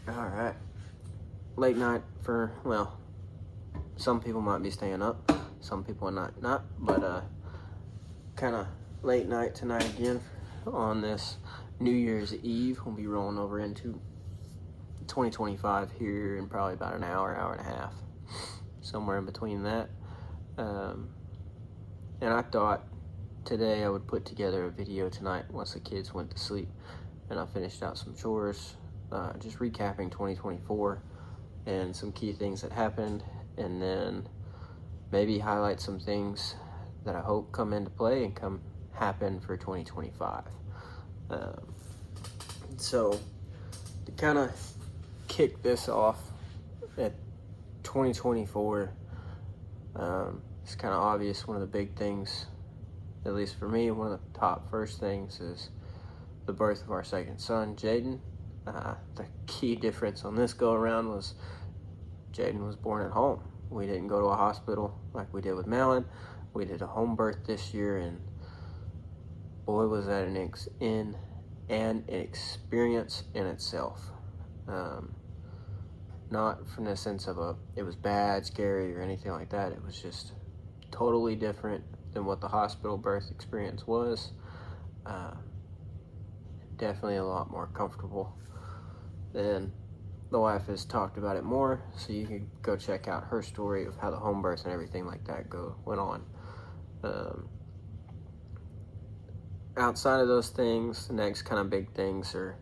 All right. Late night for, well, some people might be staying up, some people are not, but kind of late night tonight again on this New Year's Eve. We'll be rolling over into 2025 here in probably about an hour and a half, somewhere in between that. And I thought today I would put together a video tonight once the kids went to sleep and I finished out some chores, just recapping 2024 and some key things that happened, and then maybe highlight some things that I hope come into play and come happen for 2025. So to kind of kick this off at 2024, it's kind of obvious. One of the big things, at least for me, one of the top first things is the birth of our second son, Jaden. The key difference on this go around was Jaden was born at home. We didn't go to a hospital like we did with Malin. We did a home birth this year, and boy, was that an experience in itself. Not from the sense of it was bad, scary, or anything like that. It was just totally different than what the hospital birth experience was. Definitely a lot more comfortable. Then the wife has talked about it more, so you can go check out her story of how the home birth and everything like that went on. Outside of those things, the next kind of big things are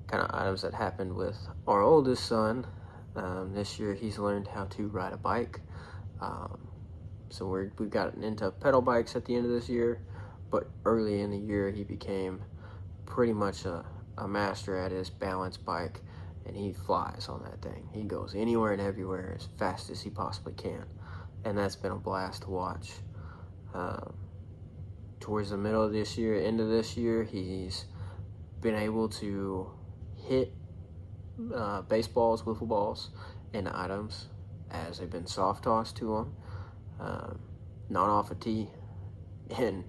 kind of items that happened with our oldest son. This year he's learned how to ride a bike. So we've gotten into pedal bikes at the end of this year, but early in the year he became pretty much a master at his balance bike, and he flies on that thing. He goes anywhere and everywhere as fast as he possibly can, and that's been a blast to watch. Towards the middle of this year, end of this year, he's been able to hit baseballs, wiffle balls, and items as they've been soft tossed to him, not off a tee, and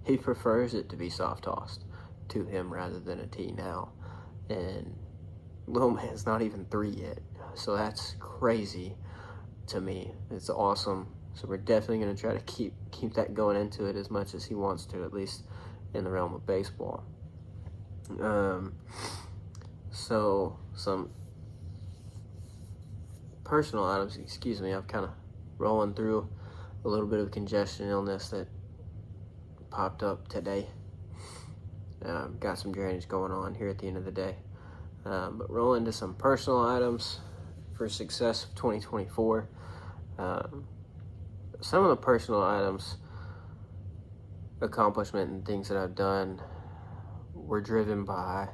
he prefers it to be soft tossed to him rather than a tee now. And little man's not even 3 yet, so that's crazy to me. It's awesome. So we're definitely going to try to keep that going into it as much as he wants to, at least in the realm of baseball. So some personal items, excuse me, I'm kind of rolling through a little bit of congestion illness that popped up today. Got some drainage going on here at the end of the day. But roll into some personal items for success of 2024. Some of the personal items, accomplishment and things that I've done were driven by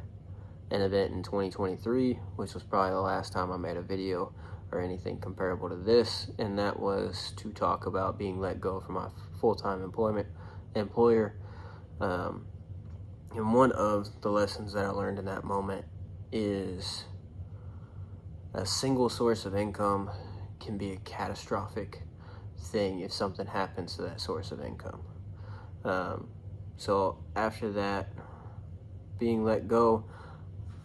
an event in 2023, which was probably the last time I made a video or anything comparable to this, and that was to talk about being let go from my full-time employer. And one of the lessons that I learned in that moment is a single source of income can be a catastrophic thing if something happens to that source of income. So after that, being let go,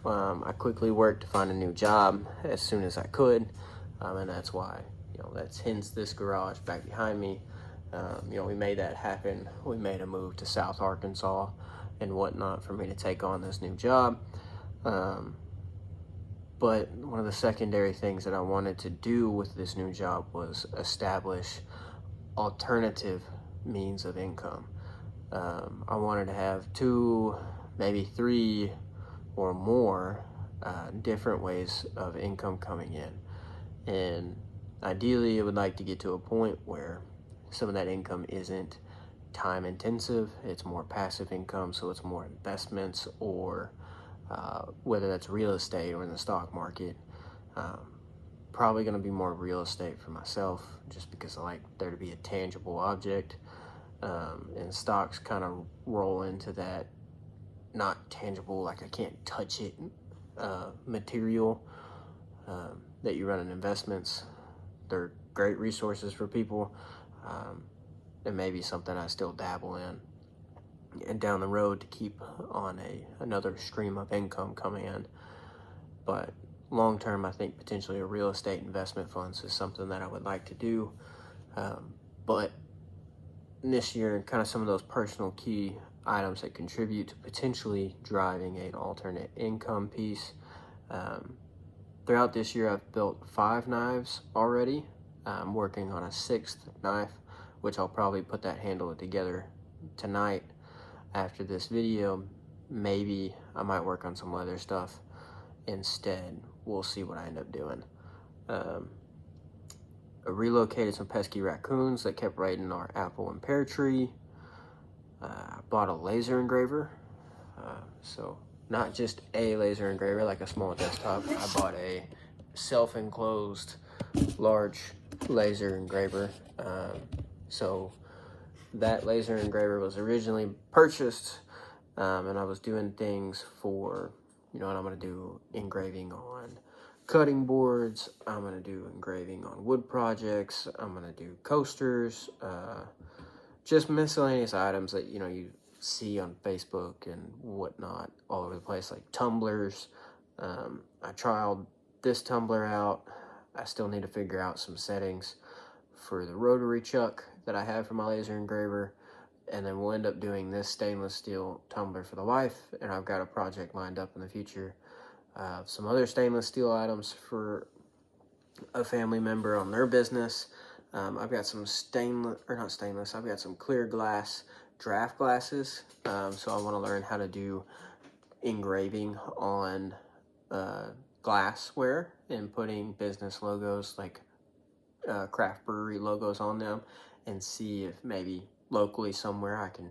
I quickly worked to find a new job as soon as I could, and that's why, that's hence this garage back behind me. We made that happen. We made a move to South Arkansas and whatnot for me to take on this new job. But one of the secondary things that I wanted to do with this new job was establish alternative means of income. I wanted to have 2, maybe 3 or more different ways of income coming in. And ideally, I would like to get to a point where some of that income isn't time intensive, it's more passive income, so it's more investments or whether that's real estate or in the stock market. Probably going to be more real estate for myself, just because I like there to be a tangible object, and stocks kind of roll into that not tangible, like I can't touch it, material that you run in investments. They're great resources for people, and maybe something I still dabble in and down the road to keep on another stream of income coming in. But long term, I think potentially a real estate investment funds is something that I would like to do. But this year, kind of some of those personal key items that contribute to potentially driving an alternate income piece. Throughout this year, I've built 5 knives already. I'm working on a 6th knife, which I'll probably put that handle together tonight after this video. Maybe I might work on some leather stuff instead. We'll see what I end up doing. I relocated some pesky raccoons that kept raiding our apple and pear tree. I bought a laser engraver. So not just a laser engraver like a small desktop. I bought a self-enclosed large laser engraver. So that laser engraver was originally purchased, and I was doing things for, and I'm going to do engraving on cutting boards. I'm going to do engraving on wood projects. I'm going to do coasters, just miscellaneous items that, you see on Facebook and whatnot all over the place, like tumblers. I trialed this tumbler out. I still need to figure out some settings for the rotary chuck that I have for my laser engraver, and then we'll end up doing this stainless steel tumbler for the wife, and I've got a project lined up in the future. Some other stainless steel items for a family member on their business. I've got some I've got some clear glass draft glasses, so I want to learn how to do engraving on glassware and putting business logos like craft brewery logos on them, and see if maybe locally somewhere I can,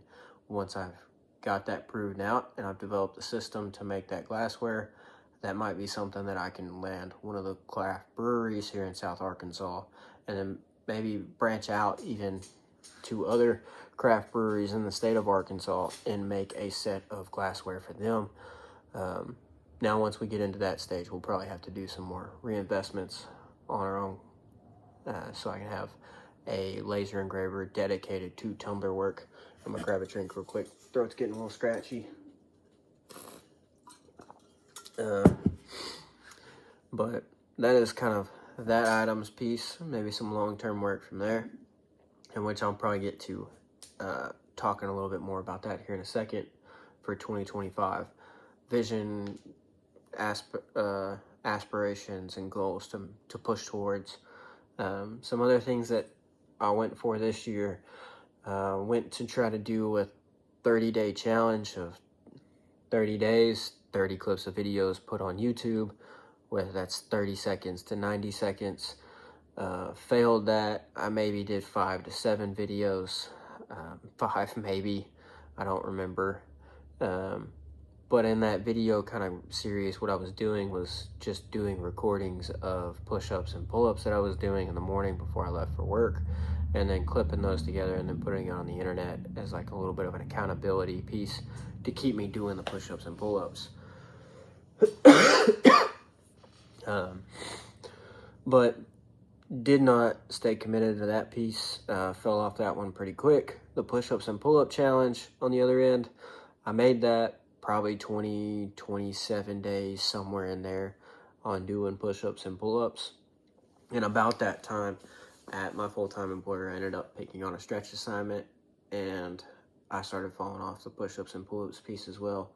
once I've got that proven out and I've developed a system to make that glassware, that might be something that I can land one of the craft breweries here in South Arkansas, and then maybe branch out even to other craft breweries in the state of Arkansas and make a set of glassware for them. Now, once we get into that stage, we'll probably have to do some more reinvestments on our own, so I can have a laser engraver dedicated to tumbler work. I'm gonna grab a drink real quick. Throat's getting a little scratchy. But that is kind of that items piece, maybe some long-term work from there, in which I'll probably get to talking a little bit more about that here in a second for 2025. Vision, aspirations, and goals to push towards. Some other things that I went for this year, went to try to do a 30-day challenge of 30 days, 30 clips of videos put on YouTube, whether that's 30 seconds to 90 seconds. Failed that. I maybe did 5 to 7 videos, 5 maybe, I don't remember. But in that video kind of series, what I was doing was just doing recordings of push-ups and pull-ups that I was doing in the morning before I left for work, and then clipping those together and then putting it on the internet as like a little bit of an accountability piece to keep me doing the push-ups and pull-ups. But did not stay committed to that piece. Fell off that one pretty quick. The push-ups and pull-up challenge, on the other end, I made that probably 27 days, somewhere in there, on doing push-ups and pull-ups. And about that time, at my full-time employer, I ended up picking on a stretch assignment, and I started falling off the push-ups and pull-ups piece as well.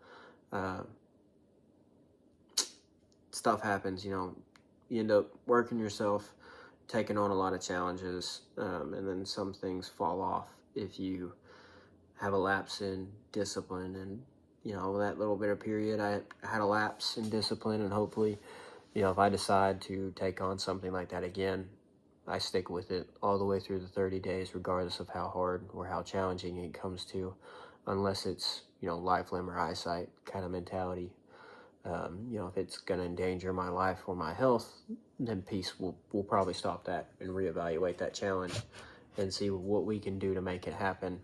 Stuff happens, you end up working yourself, taking on a lot of challenges, and then some things fall off if you have a lapse in discipline. And that little bit of period, I had a lapse in discipline, and hopefully, if I decide to take on something like that again, I stick with it all the way through the 30 days, regardless of how hard or how challenging it comes to, unless it's, life, limb, or eyesight kind of mentality. If it's going to endanger my life or my health, then peace, we'll probably stop that and reevaluate that challenge and see what we can do to make it happen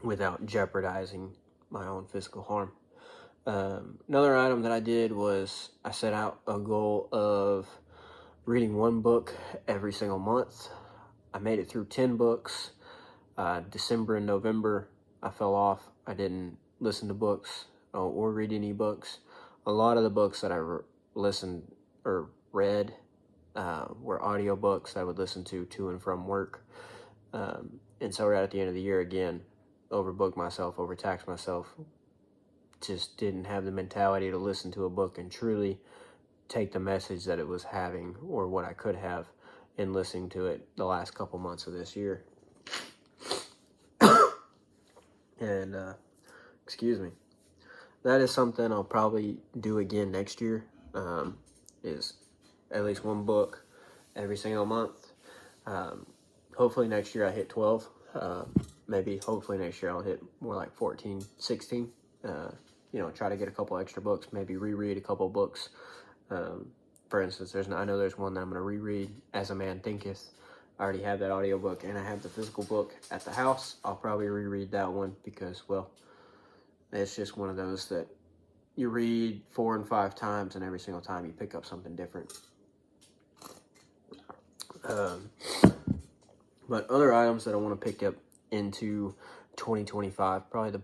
without jeopardizing my own physical harm. Another item that I did was I set out a goal of reading 1 book every single month. I made it through 10 books. December and November, I fell off. I didn't listen to books or read any books. A lot of the books that I listened or read were audiobooks I would listen to and from work. And so right at the end of the year, again, overbooked myself, overtaxed myself, just didn't have the mentality to listen to a book and truly take the message that it was having, or what I could have, in listening to it the last couple months of this year. And excuse me, that is something I'll probably do again next year, is at least one book every single month. Hopefully next year I hit 12. Maybe hopefully next year I'll hit more like 14, 16. Try to get a couple extra books, maybe reread a couple books. For instance, I know there's one that I'm going to reread, As a Man Thinketh. I already have that audiobook and I have the physical book at the house. I'll probably reread that one because, well, it's just one of those that you read 4 and 5 times, and every single time you pick up something different. But other items that I want to pick up into 2025, probably the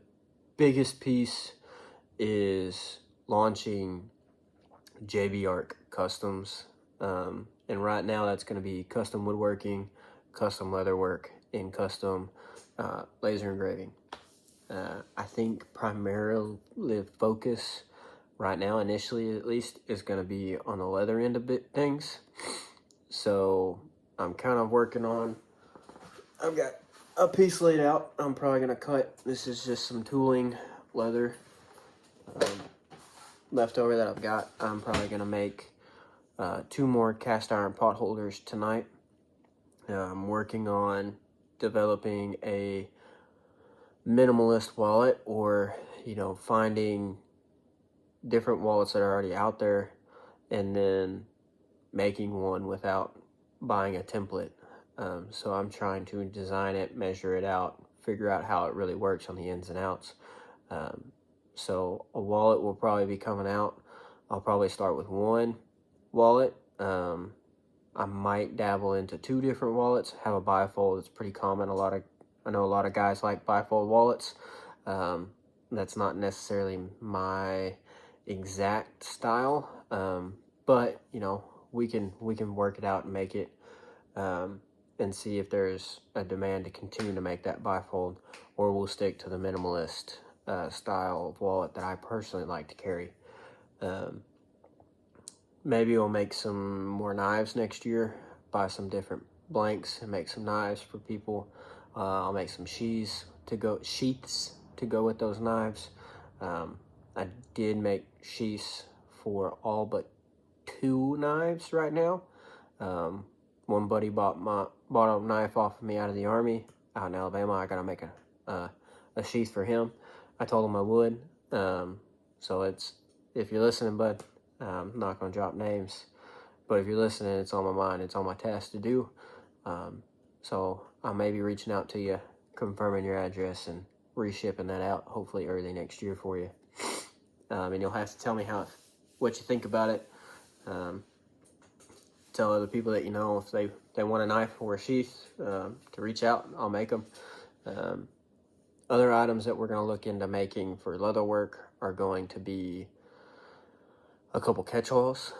biggest piece is launching JB Arc Customs. And right now that's going to be custom woodworking, custom leatherwork, and custom laser engraving. I think primarily the focus right now, initially at least, is going to be on the leather end of things. So I'm kind of working on, I've got a piece laid out I'm probably going to cut. This is just some tooling leather leftover that I've got. I'm probably going to make 2 more cast iron pot holders tonight. I'm working on developing a minimalist wallet, or finding different wallets that are already out there and then making one without buying a template. So I'm trying to design it, measure it out, figure out how it really works on the ins and outs. So a wallet will probably be coming out. I'll probably start with one wallet. I might dabble into 2 different wallets, have a bifold. It's pretty common. I know a lot of guys like bifold wallets. That's not necessarily my exact style, but we can work it out and make it, and see if there's a demand to continue to make that bifold, or we'll stick to the minimalist style of wallet that I personally like to carry. Maybe we'll make some more knives next year, buy some different blanks and make some knives for people. I'll make some sheaths to go with those knives. I did make sheaths for all but 2 knives right now. One buddy bought a knife off of me out of the Army out in Alabama. I gotta make a sheath for him. I told him I would. So if you're listening, bud, I'm not gonna drop names, but if you're listening, it's on my mind. It's on my task to do. So I may be reaching out to you, confirming your address and reshipping that out, hopefully early next year for you. And you'll have to tell me what you think about it. Tell other people that if they want a knife or a sheath, to reach out. I'll make them. Other items that we're going to look into making for leather work are going to be a couple catch-alls.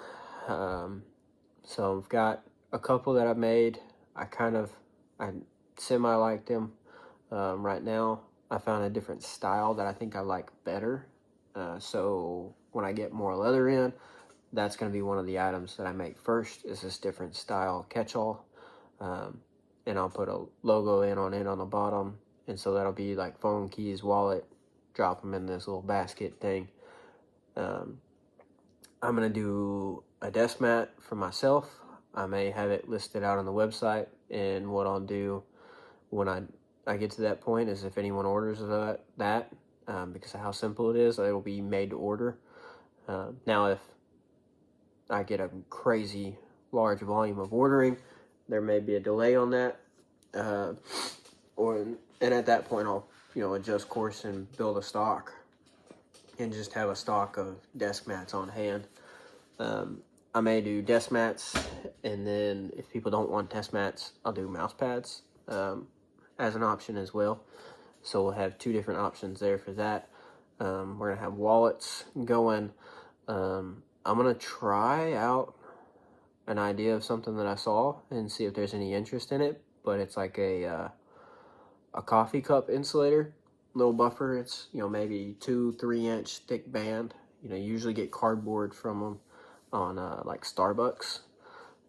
So I've got a couple that I've made. I semi-like them. Right now, I found a different style that I think I like better. So when I get more leather in, that's going to be one of the items that I make first, is this different style catch-all. And I'll put a logo on the bottom. And so that'll be like phone, keys, wallet, drop them in this little basket thing. I'm going to do a desk mat for myself. I may have it listed out on the website, and what I'll do when I get to that point is, if anyone orders that, because of how simple it is, it will be made to order. Now, if I get a crazy large volume of ordering, there may be a delay on that, and at that point I'll adjust course and build a stock, and just have a stock of desk mats on hand. I may do desk mats, and then if people don't want desk mats, I'll do mouse pads as an option as well. So we'll have 2 different options there for that. We're gonna have wallets going. I'm gonna try out an idea of something that I saw and see if there's any interest in it. But it's like a coffee cup insulator, little buffer. It's, you know, maybe 2-3 inch thick band. You know, you usually get cardboard from them on like Starbucks.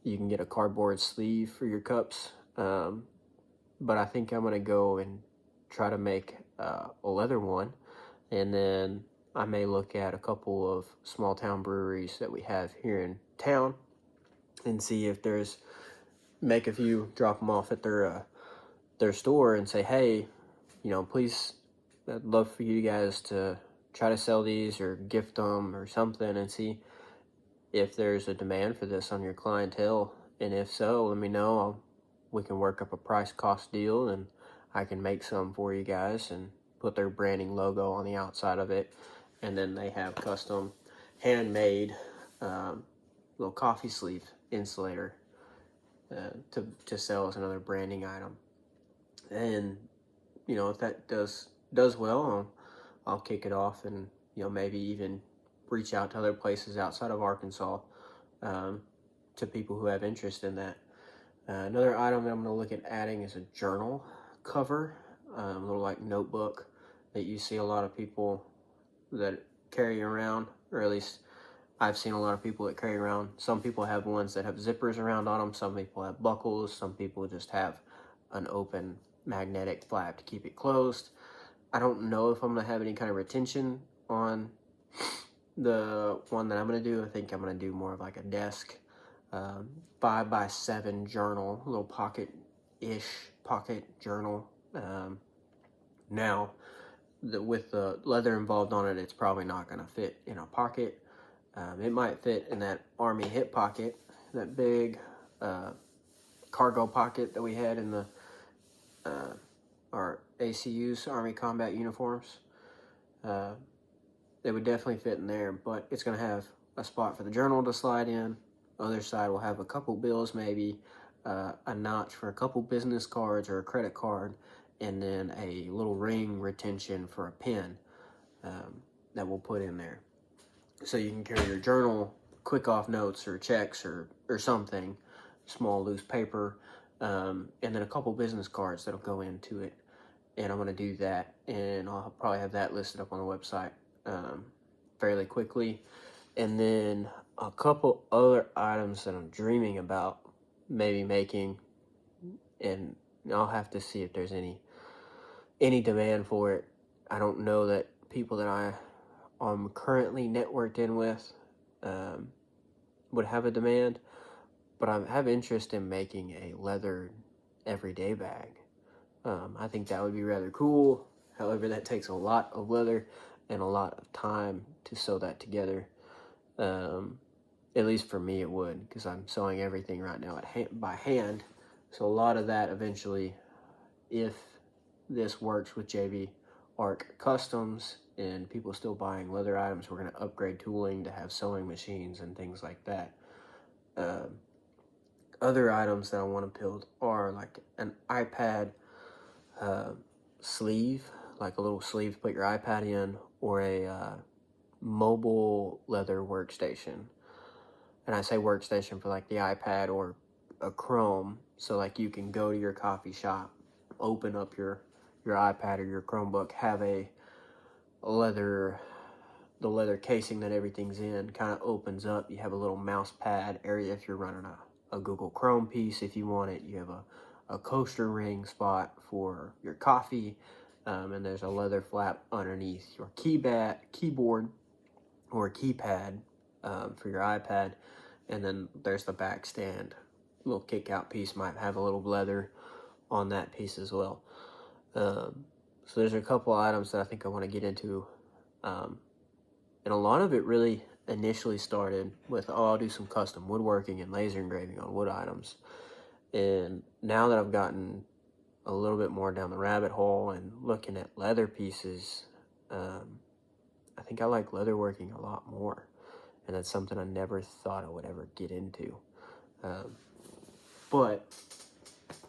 You can get a cardboard sleeve for your cups. But I think I'm gonna go and try to make a leather one, and then I may look at a couple of small town breweries that we have here in town and see if there's, make a few, drop them off at their store and say, hey, you know, please, I'd love for you guys to try to sell these or gift them or something, and see if there's a demand for this on your clientele. And if so, let me know. We can work up a price cost deal, and I can make some for you guys and put their branding logo on the outside of it. And then they have custom handmade little coffee sleeve insulator to sell as another branding item. And, you know, if that does well, I'll kick it off, and, you know, maybe even reach out to other places outside of Arkansas, to people who have interest in that. Another item that I'm going to look at adding is a journal cover, a little like notebook that you see a lot of people that carry around, or at least I've seen a lot of people that carry around. Some people have ones that have zippers around on them. Some people have buckles. Some people just have an open magnetic flap to keep it closed. I don't know if I'm going to have any kind of retention on the one that I'm going to do. I think I'm going to do more of like a desk 5x7 journal, a little pocket-ish pocket journal. Now, with the leather involved on it, it's probably not going to fit in a pocket. It might fit in that Army hip pocket, that big cargo pocket that we had in the our ACUs, Army Combat Uniforms. They would definitely fit in there, but it's going to have a spot for the journal to slide in. Other side will have a couple bills, maybe a notch for a couple business cards or a credit card, and then a little ring retention for a pen that we'll put in there. So you can carry your journal, quick off notes or checks or something, small loose paper, and then a couple business cards that'll go into it. And I'm going to do that, and I'll probably have that listed up on the website fairly quickly. And then a couple other items that I'm dreaming about maybe making, and I'll have to see if there's any demand for it. I don't know that people that I'm currently networked in with would have a demand, but I have interest in making a leather everyday bag. I think that would be rather cool. However, that takes a lot of leather and a lot of time to sew that together. At least for me it would, because I'm sewing everything right now by hand. So a lot of that eventually, if this works with JB Arc Customs and people still buying leather items, we're going to upgrade tooling to have sewing machines and things like that. Other items that I want to build are like an iPad sleeve, like a little sleeve to put your iPad in, or a mobile leather workstation. And I say workstation for like the iPad or a Chrome, so like you can go to your coffee shop, open up your iPad or your Chromebook, have the leather casing that everything's in kind of opens up. You have a little mouse pad area if you're running a Google Chrome piece if you want it. You have a coaster ring spot for your coffee, and there's a leather flap underneath your keyboard or keypad for your iPad, and then there's the back stand. Little kick out piece might have a little leather on that piece as well. So there's a couple items that I think I want to get into, and a lot of it really initially started with, I'll do some custom woodworking and laser engraving on wood items. And now that I've gotten a little bit more down the rabbit hole and looking at leather pieces, I think I like leatherworking a lot more, and that's something I never thought I would ever get into. But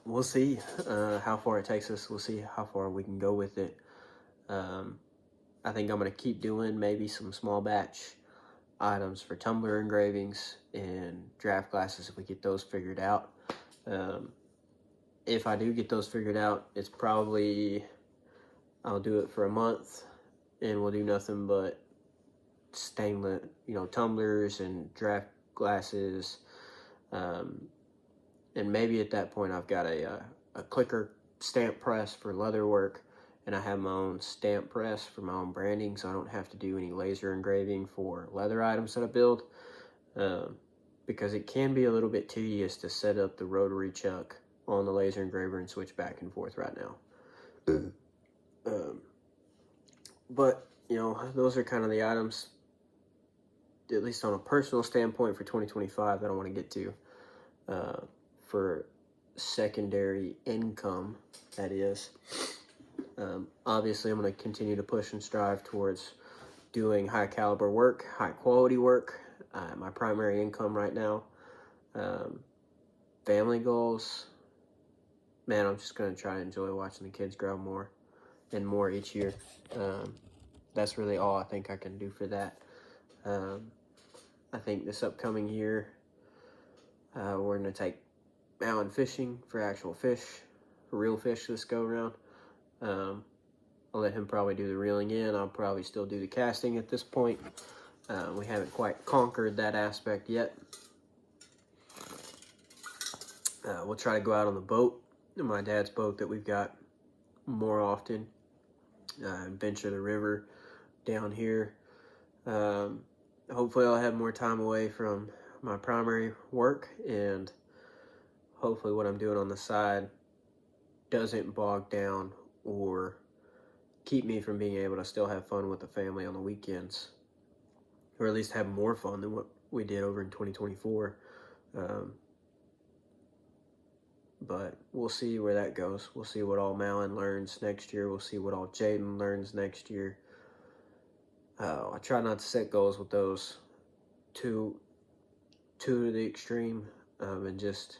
we'll see how far it takes us. We'll see how far we can go with it. I think I'm going to keep doing maybe some small batch items for tumbler engravings and draft glasses if we get those figured out. If I do get those figured out, it's probably, I'll do it for a month and we'll do nothing but stainless, tumblers and draft glasses. And maybe at that point I've got a clicker stamp press for leather work, and I have my own stamp press for my own branding, so I don't have to do any laser engraving for leather items that I build, because it can be a little bit tedious to set up the rotary chuck on the laser engraver and switch back and forth right now. But those are kind of the items, at least on a personal standpoint, for 2025 that I want to get to, for secondary income, that is. Obviously, I'm going to continue to push and strive towards doing high caliber work, high quality work. My primary income right now. Family goals. Man, I'm just going to try to enjoy watching the kids grow more and more each year. That's really all I think I can do for that. I think this upcoming year, we're going to take Alan fishing for actual fish, for real fish this go around. I'll let him probably do the reeling in. I'll probably still do the casting at this point. We haven't quite conquered that aspect yet. We'll try to go out on the boat, my dad's boat that we've got, more often. Venture the river down here. Hopefully I'll have more time away from my primary work, and hopefully what I'm doing on the side doesn't bog down or keep me from being able to still have fun with the family on the weekends, or at least have more fun than what we did over in 2024. But we'll see where that goes. We'll see what all Malin learns next year. We'll see what all Jaden learns next year. I try not to set goals with those too to the extreme, and just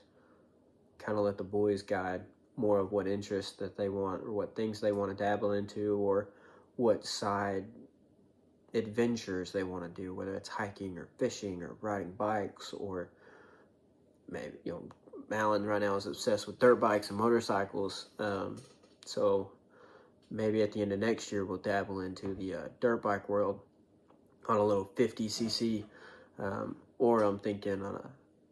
kind of let the boys guide more of what interests that they want, or what things they want to dabble into, or what side adventures they want to do, whether it's hiking or fishing or riding bikes, or maybe, Malin right now is obsessed with dirt bikes and motorcycles. So maybe at the end of next year, we'll dabble into the dirt bike world on a little 50cc, or I'm thinking on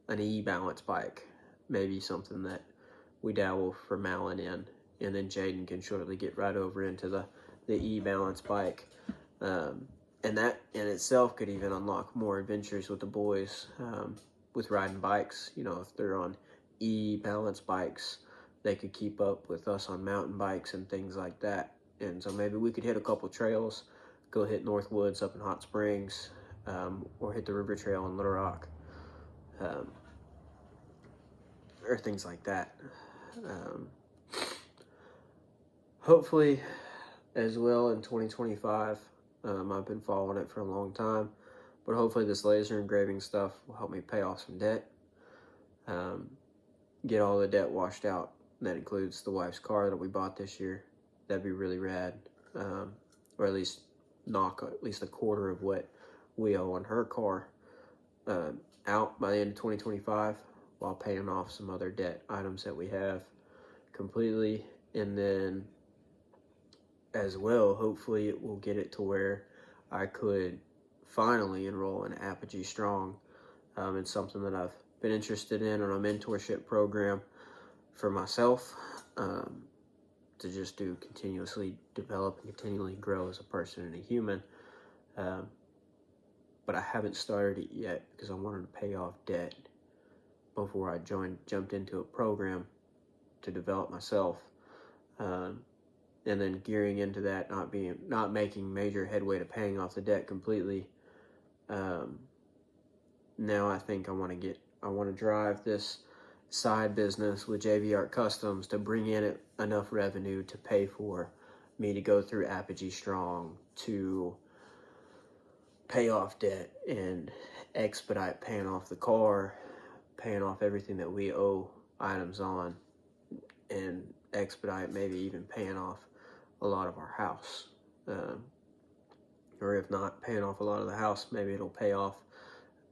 an e-balance bike, maybe something that we dabble for Malin in, and then Jaden can shortly get right over into the e-balance bike. And that in itself could even unlock more adventures with the boys, with riding bikes. If they're on e-balance bikes, they could keep up with us on mountain bikes and things like that. And so maybe we could hit a couple trails, go hit Northwoods up in Hot Springs, or hit the River Trail in Little Rock, or things like that. Hopefully as well in 2025, I've been following it for a long time, but hopefully this laser engraving stuff will help me pay off some debt, get all the debt washed out. That includes the wife's car that we bought this year. That'd be really rad, or at least knock at least a quarter of what we owe on her car out by the end of 2025, while paying off some other debt items that we have completely. And then as well, hopefully it will get it to where I could finally enroll in Apogee Strong. It's something that I've been interested in on a mentorship program for myself, to just continuously develop and continually grow as a person and a human. But I haven't started it yet because I wanted to pay off debt before I jumped into a program to develop myself. And then gearing into that, not making major headway to paying off the debt completely. Now I think I want to drive this side business with JV Art Customs to bring in enough revenue to pay for me to go through Apogee Strong, to pay off debt and expedite paying off the car, paying off everything that we owe items on, and expedite maybe even paying off a lot of our house, or if not paying off a lot of the house, maybe it'll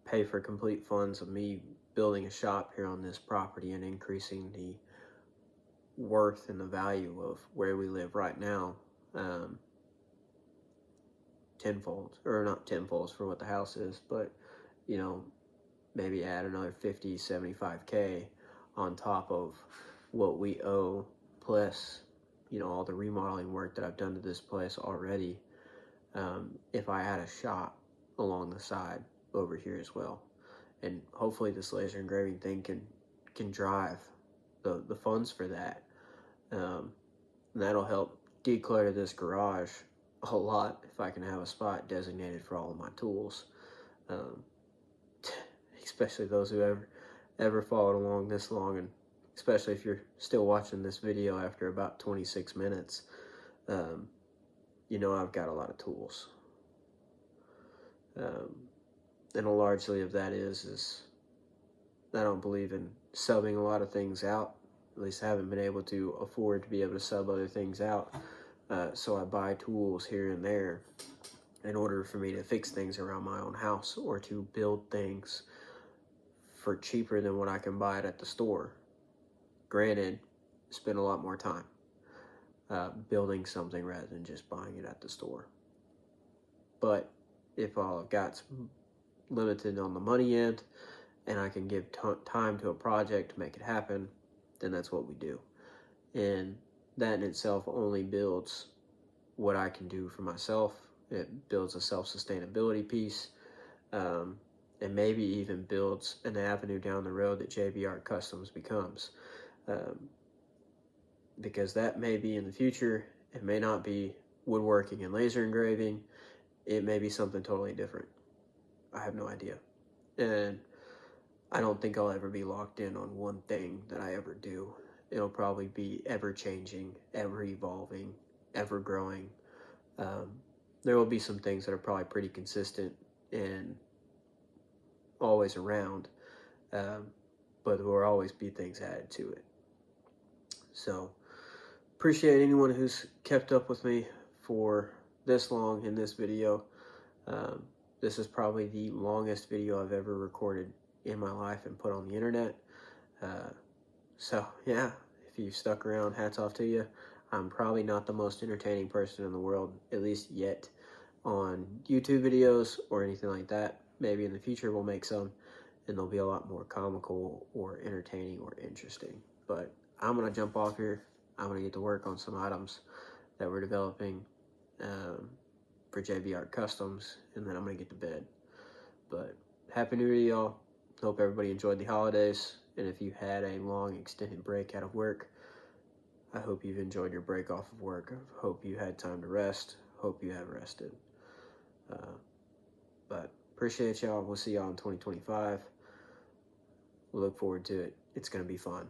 pay for complete funds of me building a shop here on this property and increasing the worth and the value of where we live right now, tenfold, or not tenfold for what the house is, but you know, maybe add another 50, 75K on top of what we owe, plus, you know, all the remodeling work that I've done to this place already. If I had a shop along the side over here as well, and hopefully this laser engraving thing can drive the funds for that. And that'll help declutter this garage a lot if I can have a spot designated for all of my tools. Especially those who ever followed along this long, and especially if you're still watching this video after about 26 minutes, you know I've got a lot of tools. And largely of that is I don't believe in subbing a lot of things out. At least I haven't been able to afford to be able to sub other things out. So I buy tools here and there in order for me to fix things around my own house, or to build things for cheaper than what I can buy it at the store. Granted, spend a lot more time building something rather than just buying it at the store. But if all I've got's limited on the money end, and I can give time to a project to make it happen, then that's what we do. And that in itself only builds what I can do for myself. It builds a self-sustainability piece, and maybe even builds an avenue down the road that JB Art Customs becomes. Because that may be in the future. It may not be woodworking and laser engraving. It may be something totally different. I have no idea. And I don't think I'll ever be locked in on one thing that I ever do. It'll probably be ever-changing, ever-evolving, ever-growing. There will be some things that are probably pretty consistent and always around, but there will always be things added to it. So, appreciate anyone who's kept up with me for this long in this video. This is probably the longest video I've ever recorded in my life and put on the internet. So yeah, if you've stuck around, hats off to you. I'm probably not the most entertaining person in the world, at least yet, on YouTube videos or anything like that. Maybe in the future we'll make some, and they'll be a lot more comical or entertaining or interesting. But I'm gonna jump off here. I'm gonna get to work on some items that we're developing for JB Art Customs, and then I'm gonna get to bed. But Happy New Year, y'all. Hope everybody enjoyed the holidays, and if you had a long extended break out of work, I hope you've enjoyed your break off of work. I hope you had time to rest. Hope you have rested. But appreciate y'all. We'll see y'all in 2025. We look forward to it. It's going to be fun.